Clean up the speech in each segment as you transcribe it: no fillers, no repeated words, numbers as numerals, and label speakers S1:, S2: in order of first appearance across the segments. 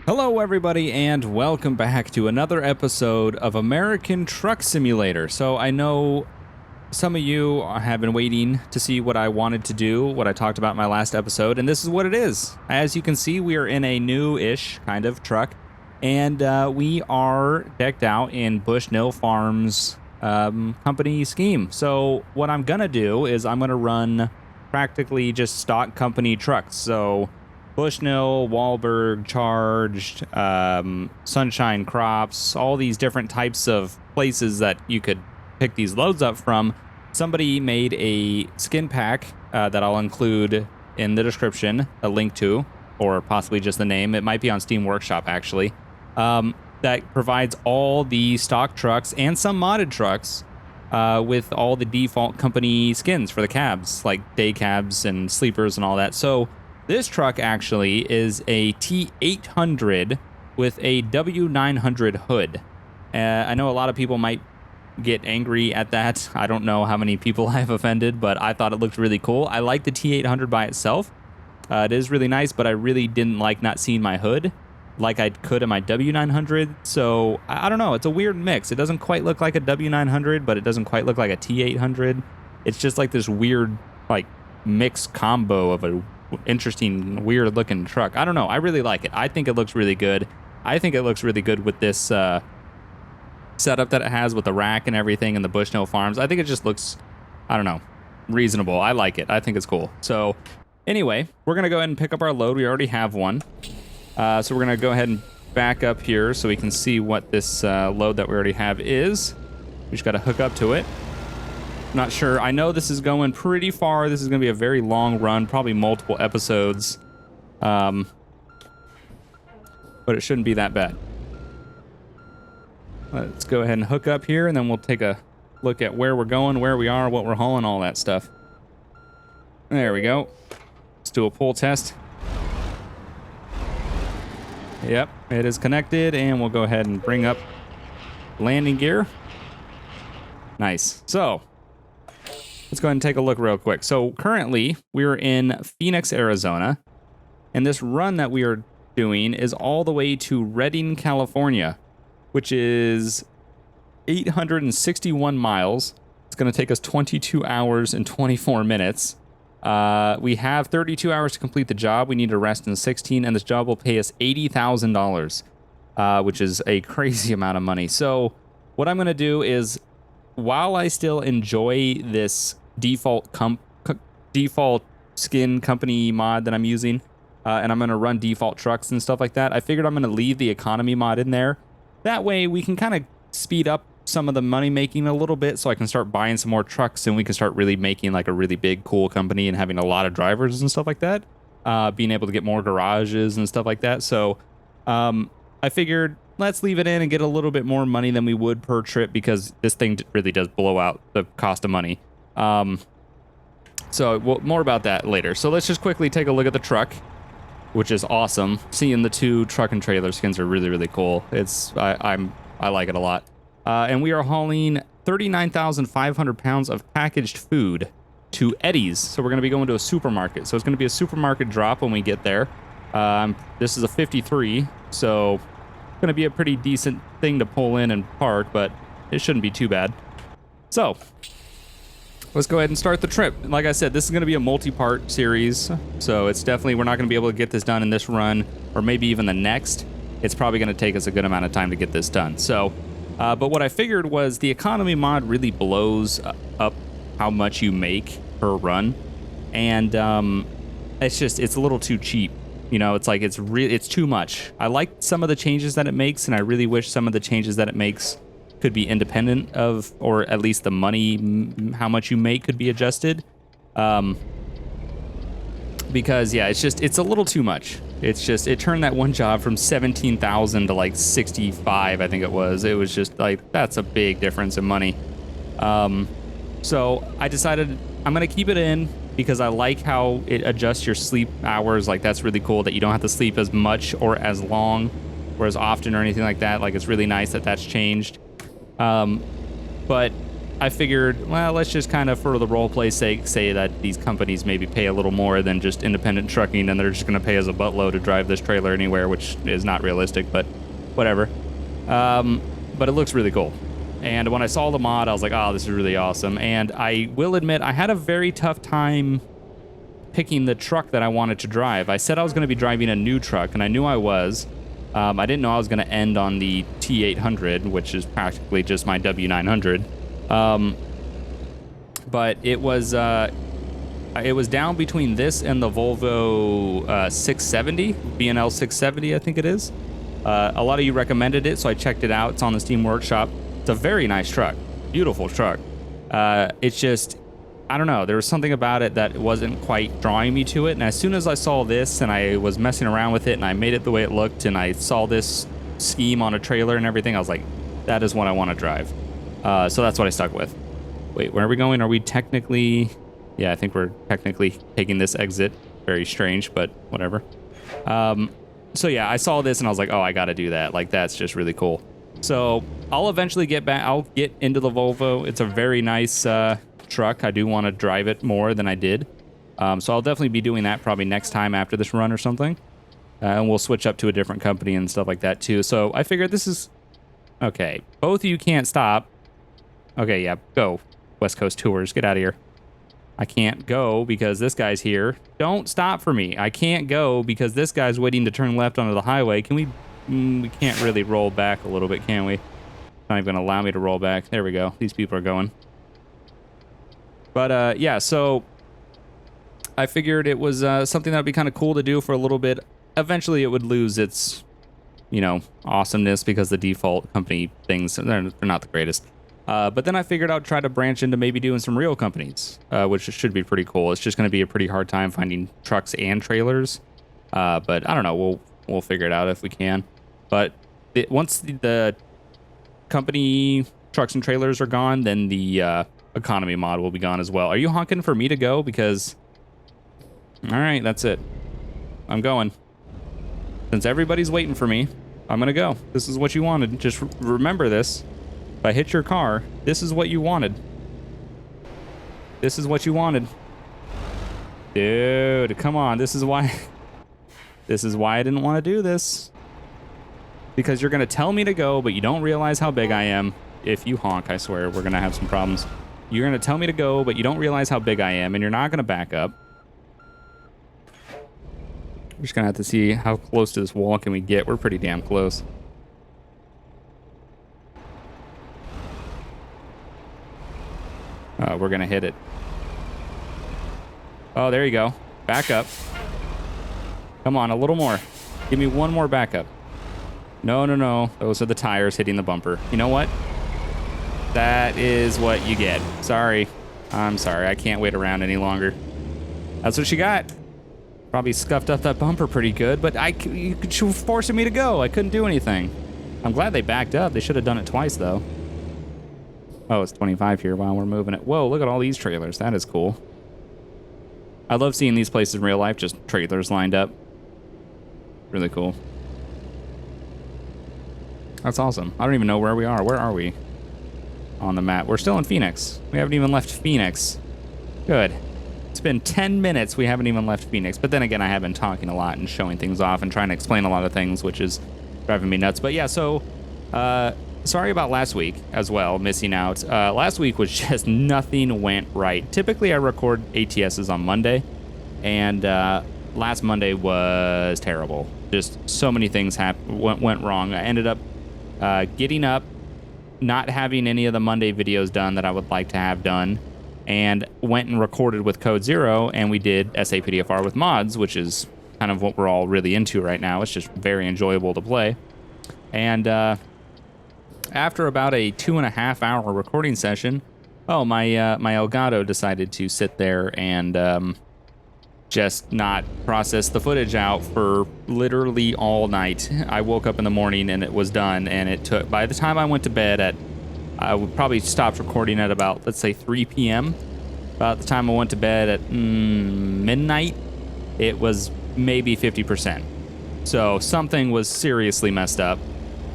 S1: Hello everybody and welcome back to another episode of American Truck Simulator. So I know some of you have been waiting to see what I wanted to do, what I talked about in my last episode, and this is what it is. As you can see, we are in a new-ish kind of truck, and we are decked out in Bushnell Farms company scheme. So what I'm gonna do is I'm gonna run practically just stock company trucks. So Bushnell, Wahlberg, Charged, Sunshine Crops, all these different types of places that you could pick these loads up from. Somebody made a skin pack that I'll include in the description, a link to, or possibly just the name. It might be on Steam Workshop, actually, that provides all the stock trucks and some modded trucks with all the default company skins for the cabs, like day cabs and sleepers and all that. So this truck actually is a T800 with a W900 hood. I know a lot of people might get angry at that. I don't know how many people I've offended, but I thought it looked really cool. I like the T800 by itself. It is really nice, but I really didn't like not seeing my hood like I could in my W900. So I don't know. It's a weird mix. It doesn't quite look like a W900, but it doesn't quite look like a T800. It's just like this weird, like, mixed combo of a interesting, weird looking truck. I don't know. I really like it. I think it looks really good. I think it looks really good with this setup that it has with the rack and everything and the Bushnell Farms. I think it just looks, I don't know, reasonable. I like it. I think it's cool. So anyway, we're going to go ahead and pick up our load. We already have one. So we're going to go ahead and back up here so we can see what this load that we already have is. We just got to hook up to it. Not sure. I know this is going pretty far. This is going to be a very long run, probably multiple episodes. But it shouldn't be that bad. Let's go ahead and hook up here, and then we'll take a look at where we're going, where we are, what we're hauling, all that stuff. There we go. Let's do a pull test. Yep, it is connected, and we'll go ahead and bring up landing gear. Nice. So let's go ahead and take a look real quick. So currently we're in Phoenix, Arizona, and this run that we are doing is all the way to Redding, California, which is 861 miles. It's going to take us 22 hours and 24 minutes. We have 32 hours to complete the job. We need to rest in 16, and this job will pay us $80,000, which is a crazy amount of money. So what I'm going to do is, while I still enjoy this default skin company mod that I'm using, and I'm going to run default trucks and stuff like that, I figured I'm going to leave the economy mod in there. That way we can kind of speed up some of the money making a little bit, so I can start buying some more trucks and we can start really making like a really big cool company and having a lot of drivers and stuff like that, being able to get more garages and stuff like that. So I figured let's leave it in and get a little bit more money than we would per trip, because this thing really does blow out the cost of money. So more about that later. So let's just quickly take a look at the truck, which is awesome. Seeing the two truck and trailer skins are really, really cool. I like it a lot. And we are hauling 39,500 pounds of packaged food to Eddie's. So we're going to be going to a supermarket. So it's going to be a supermarket drop when we get there. This is a 53, so going to be a pretty decent thing to pull in and park, but it shouldn't be too bad. So let's go ahead and start the trip. Like I said, this is going to be a multi-part series, so it's definitely, we're not going to be able to get this done in this run, or maybe even the next. It's probably going to take us a good amount of time to get this done. So but what I figured was the economy mod really blows up how much you make per run, and it's a little too cheap. You know, it's like it's too much. I like some of the changes that it makes, and I really wish some of the changes that it makes could be independent of, or at least the money, how much you make could be adjusted. Because yeah, it's a little too much. It turned that one job from 17,000 to like 65, I think it was. It was just like, that's a big difference in money. So I decided I'm gonna keep it in, because I like how it adjusts your sleep hours. Like, that's really cool that you don't have to sleep as much or as long or as often or anything like that. Like, it's really nice that that's changed. But I figured, well, let's just kind of, for the role play's sake, say that these companies maybe pay a little more than just independent trucking, and they're just going to pay us a buttload to drive this trailer anywhere, which is not realistic, but whatever. But it looks really cool. And when I saw the mod, I was like, oh, this is really awesome. And I will admit, I had a very tough time picking the truck that I wanted to drive. I said I was going to be driving a new truck, and I knew I was. I didn't know I was going to end on the T800, which is practically just my W900. But it was down between this and the Volvo 670, B&L 670, I think it is. A lot of you recommended it, so I checked it out. It's on the Steam Workshop. It's a very nice truck, beautiful truck. It's just, I don't know, there was something about it that wasn't quite drawing me to it. And as soon as I saw this and I was messing around with it and I made it the way it looked and I saw this scheme on a trailer and everything, I was like, that is what I want to drive. So that's what I stuck with. Wait, where are we going? Are we technically... Yeah, I think we're technically taking this exit. Very strange, but whatever. So yeah, I saw this and I was like, oh, I got to do that. Like, that's just really cool. So I'll eventually get back. I'll get into the Volvo. It's a very nice truck. I do want to drive it more than I did. So I'll definitely be doing that probably next time after this run or something. And we'll switch up to a different company and stuff like that too. So I figured this is... Okay, both of you can't stop. Okay, yeah, go. West Coast Tours, get out of here. I can't go because this guy's here. Don't stop for me. I can't go because this guy's waiting to turn left onto the highway. Can we... we can't really roll back a little bit, can we? Not even going to allow me to roll back. There we go. These people are going. But, yeah, so... I figured it was something that would be kind of cool to do for a little bit. Eventually, it would lose its, you know, awesomeness because the default company things, they're not the greatest. But then I figured I'd try to branch into maybe doing some real companies, which should be pretty cool. It's just going to be a pretty hard time finding trucks and trailers. But I don't know. We'll figure it out if we can. But once the company trucks and trailers are gone, then the economy mod will be gone as well. Are you honking for me to go? Because, all right, that's it. I'm going. Since everybody's waiting for me, I'm going to go. This is what you wanted. Just remember this. If I hit your car, this is what you wanted. This is what you wanted. Dude, come on. This is why... This is why I didn't want to do this. Because you're going to tell me to go, but you don't realize how big I am. If you honk, I swear, we're going to have some problems. You're going to tell me to go, but you don't realize how big I am, and you're not going to back up. We're just going to have to see how close to this wall can we get. We're pretty damn close. We're going to hit it. Oh, there you go. Back up. Come on, a little more. Give me one more backup. No, no, no. Those are the tires hitting the bumper. You know what? That is what you get. Sorry. I'm sorry. I can't wait around any longer. That's what you got. Probably scuffed up that bumper pretty good, but you were forcing me to go. I couldn't do anything. I'm glad they backed up. They should have done it twice, though. Oh, it's 25 here while we're moving it. Whoa, look at all these trailers. That is cool. I love seeing these places in real life, just trailers lined up. Really cool. That's awesome. I don't even know where we are. Where are we on the map? We're still in Phoenix. We haven't even left Phoenix. Good. It's been 10 minutes. We haven't even left Phoenix. But then again, I have been talking a lot and showing things off and trying to explain a lot of things, which is driving me nuts. But yeah, so sorry about last week as well, missing out. Last week was just nothing went right. Typically, I record ATSs on Monday, and last Monday was terrible. Just so many things went wrong. I ended up getting up, not having any of the Monday videos done that I would like to have done, and went and recorded with Code Zero, and we did SAPDFR with mods, which is kind of what we're all really into right now. It's just very enjoyable to play. And after about a 2.5-hour recording session, my Elgato decided to sit there and just not process the footage out for literally all night. I woke up in the morning and it was done, and it took, by the time I went to bed I would probably stopped recording at about, let's say 3 p.m. About the time I went to bed at midnight, it was maybe 50%. So something was seriously messed up.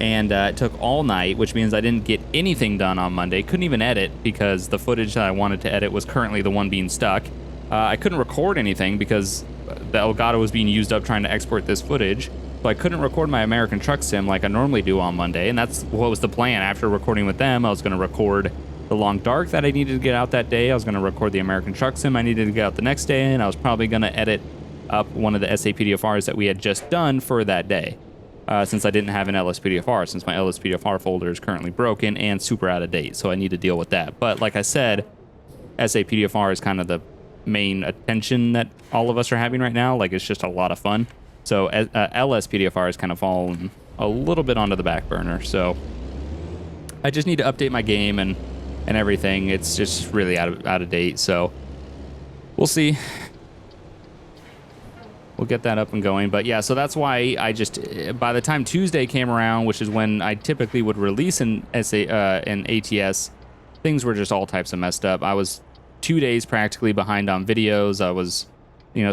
S1: And it took all night, which means I didn't get anything done on Monday. Couldn't even edit because the footage that I wanted to edit was currently the one being stuck. I couldn't record anything because the Elgato was being used up trying to export this footage. So I couldn't record my American Truck Sim like I normally do on Monday. And that's what was the plan. After recording with them, I was going to record the Long Dark that I needed to get out that day. I was going to record the American Truck Sim I needed to get out the next day. And I was probably going to edit up one of the SAPDFRs that we had just done for that day. Since I didn't have an LSPDFR, since my LSPDFR folder is currently broken and super out of date. So I need to deal with that. But like I said, SAPDFR is kind of the main attention that all of us are having right now. Like, it's just a lot of fun. So LSPDFR has kind of fallen a little bit onto the back burner. So I just need to update my game and everything. It's just really out of date. So we'll see. We'll get that up and going. But yeah, so that's why I just, by the time Tuesday came around, which is when I typically would release an ATS, things were just all types of messed up. I was 2 days practically behind on videos. I was,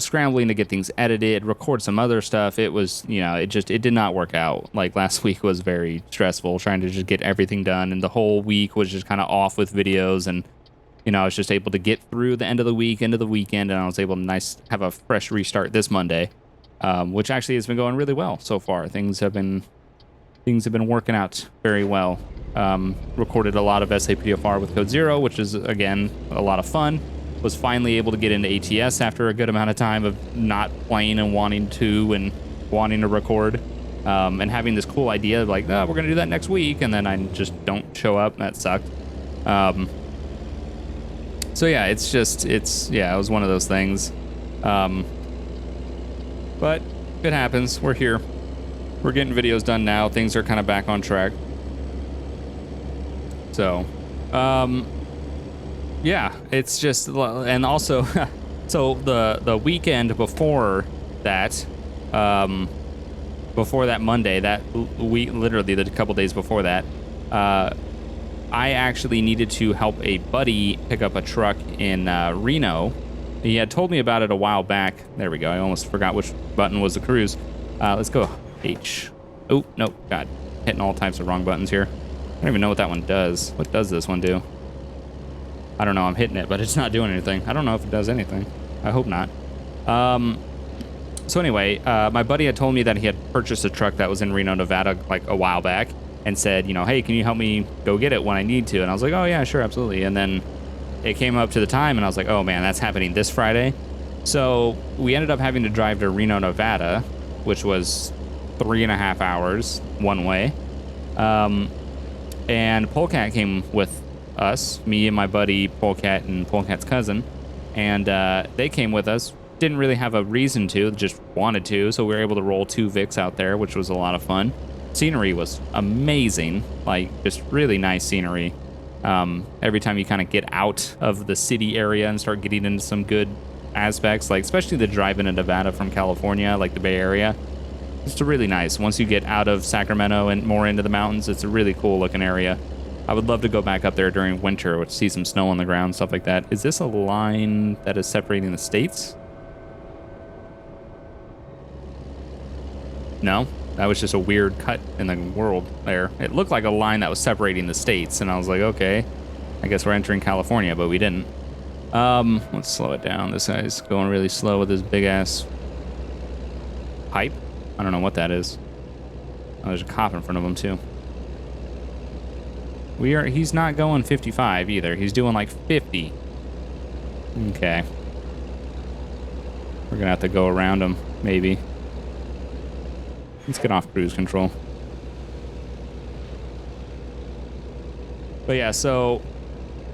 S1: scrambling to get things edited, record some other stuff. It was, it did not work out. Like, last week was very stressful trying to just get everything done. And the whole week was just kind of off with videos. And, I was just able to get through the end of the week, into the weekend, and I was able to have a fresh restart this Monday, which actually has been going really well so far. Things have been working out very well. Recorded a lot of SAPDFR with Code Zero, which is, again, a lot of fun. Was finally able to get into ATS after a good amount of time of not playing and wanting to record, and having this cool idea of like, we're going to do that next week, and then I just don't show up. That sucked. So yeah, it was one of those things. But it happens. We're here. We're getting videos done now. Things are kind of back on track. So, yeah, it's just, and also, so the weekend before that Monday, that week, literally the couple days before that, I actually needed to help a buddy pick up a truck in Reno. He had told me about it a while back. There we go. I almost forgot which button was the cruise. Let's go H. Oh, no, God. Hitting all types of wrong buttons here. I don't even know what that one does. What does this one do? I don't know. I'm hitting it, but it's not doing anything. I don't know if it does anything. I hope not. So anyway, my buddy had told me that he had purchased a truck that was in Reno, Nevada, like a while back, and said, hey, can you help me go get it when I need to? And I was like, oh, yeah, sure, absolutely. And then it came up to the time, and I was like, oh, man, that's happening this Friday. So we ended up having to drive to Reno, Nevada, which was 3.5 hours one way. And Polecat came with us, me and my buddy Polecat and Polecat's cousin. And they came with us. Didn't really have a reason to, just wanted to. So we were able to roll 2 Vics out there, which was a lot of fun. Scenery was amazing, like just really nice scenery. Every time you kind of get out of the city area and start getting into some good aspects, like especially the drive into Nevada from California, like the Bay Area, it's really nice. Once you get out of Sacramento and more into the mountains, it's a really cool looking area. I would love to go back up there during winter, see some snow on the ground, stuff like that. Is this a line that is separating the states? No? That was just a weird cut in the world there. It looked like a line that was separating the states, and I was like, okay, I guess we're entering California, but we didn't. Let's slow it down. This guy's going really slow with his big-ass pipe. I don't know what that is. Oh, there's a cop in front of him, too. He's not going 55 either. He's doing like 50. Okay. We're gonna have to go around him, maybe. Let's get off cruise control. But yeah, so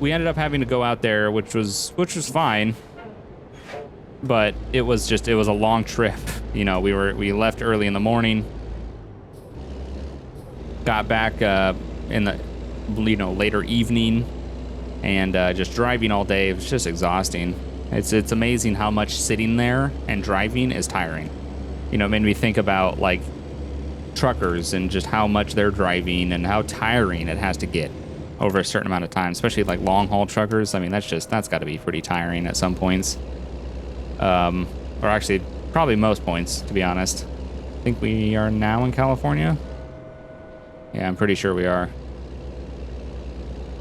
S1: we ended up having to go out there, which was fine. But it was a long trip. We left early in the morning. Got back in the later evening, and just driving all day. It was just exhausting. It's amazing how much sitting there and driving is tiring. It made me think about like truckers and just how much they're driving and how tiring it has to get over a certain amount of time, especially like long haul truckers. I mean, that's got to be pretty tiring at some points. Or actually probably most points, to be honest. I think we are now in California. Yeah, I'm pretty sure we are.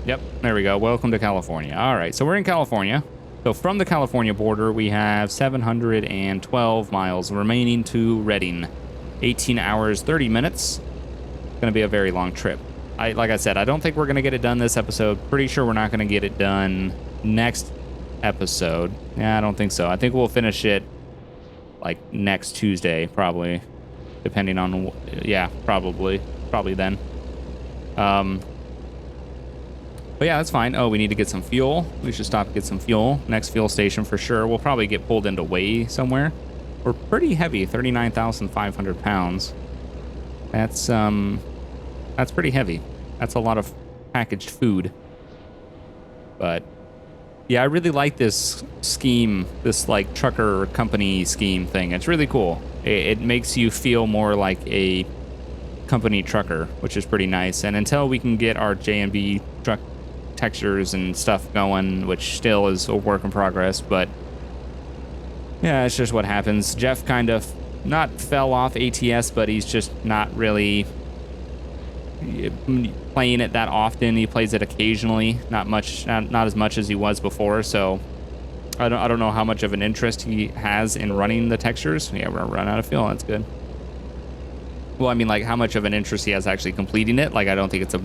S1: Yep, there we go. Welcome to California. All right, so we're in California. So from the California border, we have 712 miles remaining to Redding. 18 hours, 30 minutes. It's going to be a very long trip. Like I said, I don't think we're going to get it done this episode. Pretty sure we're not going to get it done next episode. Yeah, I don't think so. I think we'll finish it like next Tuesday, probably. Depending on, yeah, probably then. But yeah, that's fine. Oh, we need to get some fuel. We should stop and get some fuel. Next fuel station for sure. We'll probably get pulled into way somewhere. We're pretty heavy, 39,500 pounds. That's pretty heavy. That's a lot of packaged food. But yeah, I really like this scheme, this like trucker company scheme thing. It's really cool. It makes you feel more like a company trucker, which is pretty nice. And until we can get our J&B truck textures and stuff going, which still is a work in progress, but yeah, it's just what happens. Jeff kind of not fell off ATS, but he's just not really playing it that often. He plays it occasionally, not as much as he was before. So I don't know how much of an interest he has in running the textures. Yeah, we're gonna run out of fuel. That's good. Well, I mean, like, how much of an interest he has actually completing it. Like, I don't think it's a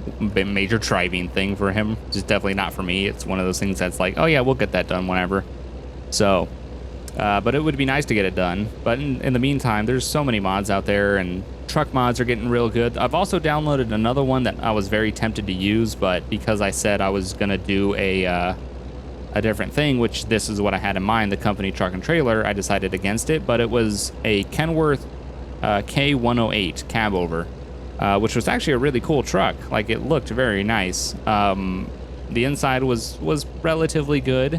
S1: major driving thing for him. It's definitely not for me. It's one of those things that's like, oh yeah, we'll get that done whenever. So, but it would be nice to get it done. But in the meantime, there's so many mods out there, and truck mods are getting real good. I've also downloaded another one that I was very tempted to use, but because I said I was gonna do a different thing, which this is what I had in mind, the company truck and trailer, I decided against it. But it was a Kenworth K108 cab over, which was actually a really cool truck. Like, it looked very nice. The inside was relatively good.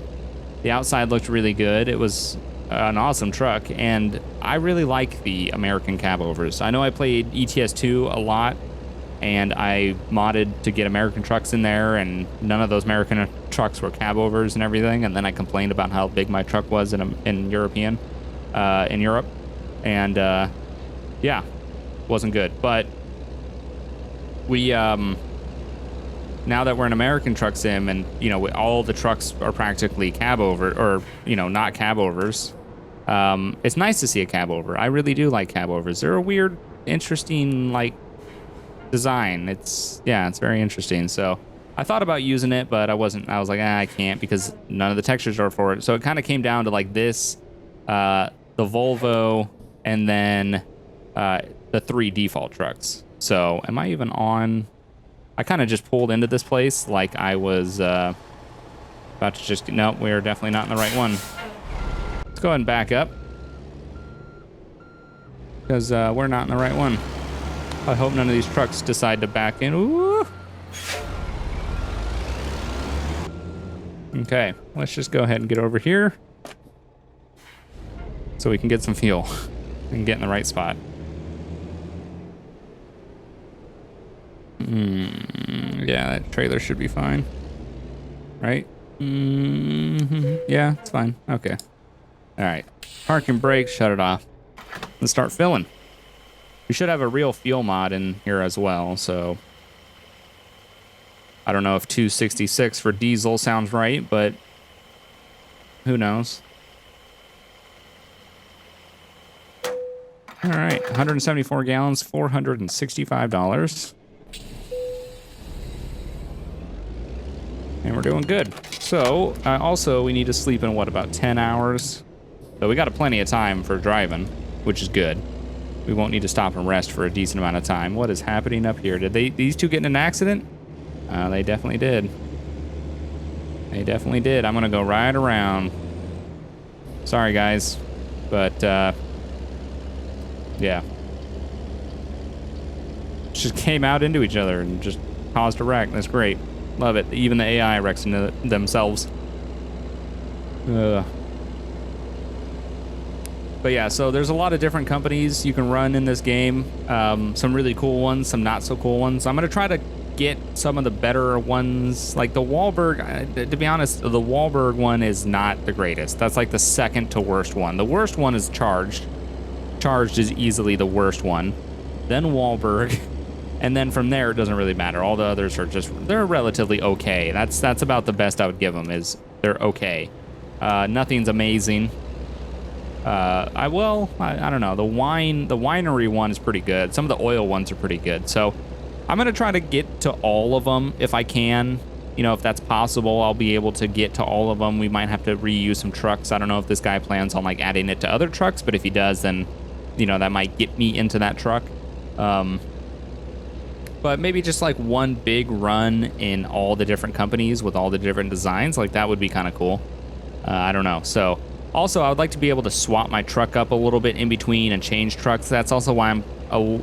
S1: The outside looked really good. It was an awesome truck, and I really like the American cab overs. I know I played ETS2 a lot, and I modded to get American trucks in there, and none of those American trucks were cab overs and everything. And then I complained about how big my truck was in Europe, and yeah, wasn't good. But we now that we're an American truck sim, and all the trucks are practically cab over, or not cab overs, it's nice to see a cab over. I really do like cab overs. They're a weird, interesting like design. It's very interesting. So I thought about using it, but I was like, I can't, because none of the textures are for it. So it kind of came down to like this, the Volvo, and then the 3 default trucks. So am I even on? I kind of just pulled into this place like I was about to just, no, we're definitely not in the right one. Let's go ahead and back up, because we're not in the right one. I hope none of these trucks decide to back in. Ooh. Okay, let's just go ahead and get over here so we can get some fuel and get in the right spot. Yeah, that trailer should be fine, right? Yeah, it's fine. Okay. All right. Park and brake, shut it off. Let's start filling. We should have a real fuel mod in here as well, so I don't know if 266 for diesel sounds right, but who knows? All right, 174 gallons, $465. And we're doing good. So, also, we need to sleep in, what, about 10 hours? So we got plenty of time for driving, which is good. We won't need to stop and rest for a decent amount of time. What is happening up here? Did these two get in an accident? They definitely did. They definitely did. I'm gonna go right around. Sorry, guys. But, yeah. Just came out into each other and just caused a wreck. That's great. Love it. Even the AI wrecks into themselves. But yeah, so there's a lot of different companies you can run in this game. Some really cool ones, some not so cool ones. I'm going to try to get some of the better ones. Like the Wahlberg, to be honest, the Wahlberg one is not the greatest. That's like the second to worst one. The worst one is Charged. Charged is easily the worst one. Then Wahlberg. And then from there, it doesn't really matter. All the others are just, they're relatively okay. That's about the best I would give them, is they're okay. Nothing's amazing. I don't know. The winery one is pretty good. Some of the oil ones are pretty good. So I'm going to try to get to all of them if I can. You know, if that's possible, I'll be able to get to all of them. We might have to reuse some trucks. I don't know if this guy plans on like adding it to other trucks, but if he does, then, you know, that might get me into that truck. But maybe just like one big run in all the different companies with all the different designs, like that would be kind of cool. I don't know. So also I would like to be able to swap my truck up a little bit in between and change trucks. That's also why I'm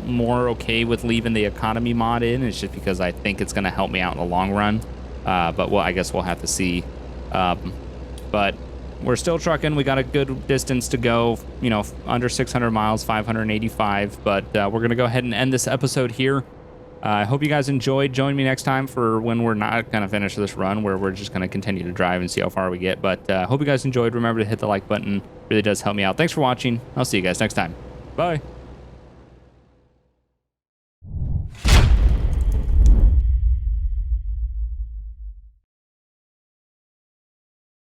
S1: more okay with leaving the economy mod in. It's just because I think it's going to help me out in the long run. But well, I guess we'll have to see. But we're still trucking. We got a good distance to go, you know, under 600 miles, 585. But we're going to go ahead and end this episode here. I hope you guys enjoyed. Join me next time for when we're not going to finish this run, where we're just going to continue to drive and see how far we get. But hope you guys enjoyed. Remember to hit the like button. It really does help me out. Thanks for watching. I'll see you guys next time. Bye.